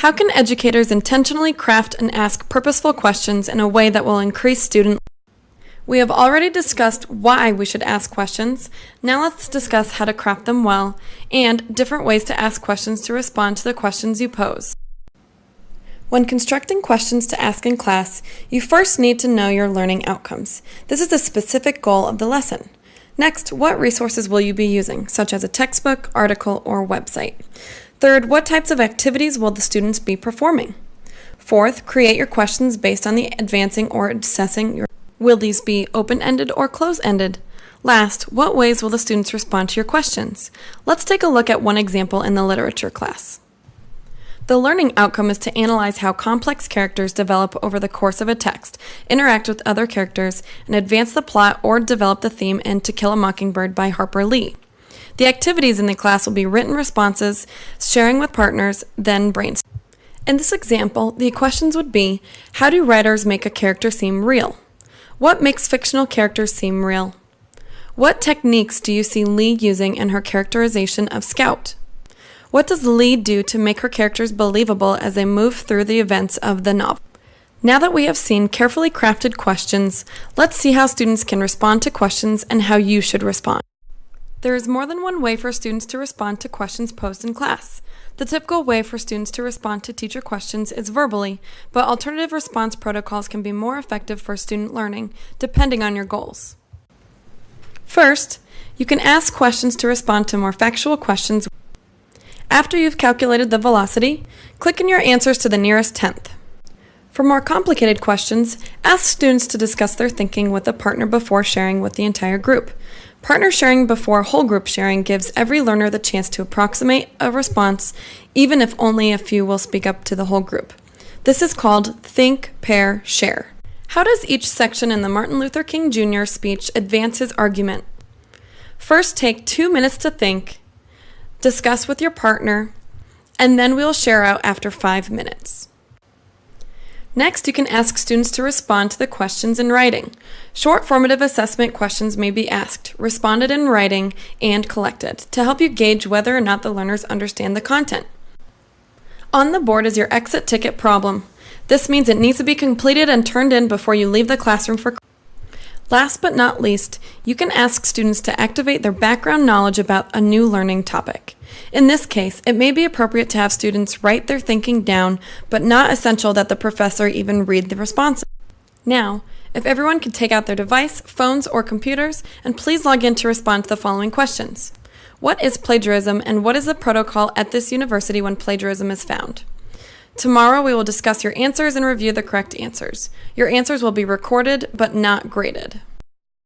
How can educators intentionally craft and ask purposeful questions in a way that will increase student? We have already discussed why we should ask questions. Now let's discuss how to craft them well and different ways to ask questions to respond to the questions you pose. When constructing questions to ask in class, you first need to know your learning outcomes. This is the specific goal of the lesson. Next, what resources will you be using, such as a textbook, article, or website? Third, what types of activities will the students be performing? Fourth, create your questions based on the advancing or assessing your. Will these be open-ended or closed-ended? Last, what ways will the students respond to your questions? Let's take a look at one example in the literature class. The learning outcome is to analyze how complex characters develop over the course of a text, interact with other characters, and advance the plot or develop the theme in To Kill a Mockingbird by Harper Lee. The activities in the class will be written responses, sharing with partners, then brainstorming. In this example, the questions would be, how do writers make a character seem real? What makes fictional characters seem real? What techniques do you see Lee using in her characterization of Scout? What does Lee do to make her characters believable as they move through the events of the novel? Now that we have seen carefully crafted questions, let's see how students can respond to questions and how you should respond. There is more than one way for students to respond to questions posed in class. The typical way for students to respond to teacher questions is verbally, but alternative response protocols can be more effective for student learning, depending on your goals. First, you can ask questions to respond to more factual questions. After you've calculated the velocity, click in your answers to the nearest tenth. For more complicated questions, ask students to discuss their thinking with a partner before sharing with the entire group. Partner sharing before whole group sharing gives every learner the chance to approximate a response, even if only a few will speak up to the whole group. This is called think, pair, share. How does each section in the Martin Luther King Jr. speech advance his argument? First, take 2 minutes to think, discuss with your partner, and then we'll share out after 5 minutes. Next, you can ask students to respond to the questions in writing. Short formative assessment questions may be asked, responded in writing, and collected to help you gauge whether or not the learners understand the content. On the board is your exit ticket problem. This means it needs to be completed and turned in before you leave the classroom for. Last but not least, you can ask students to activate their background knowledge about a new learning topic. In this case, it may be appropriate to have students write their thinking down, but not essential that the professor even read the responses. Now, if everyone could take out their device, phones, or computers, and please log in to respond to the following questions. What is plagiarism, and what is the protocol at this university when plagiarism is found? Tomorrow we will discuss your answers and review the correct answers. Your answers will be recorded but not graded.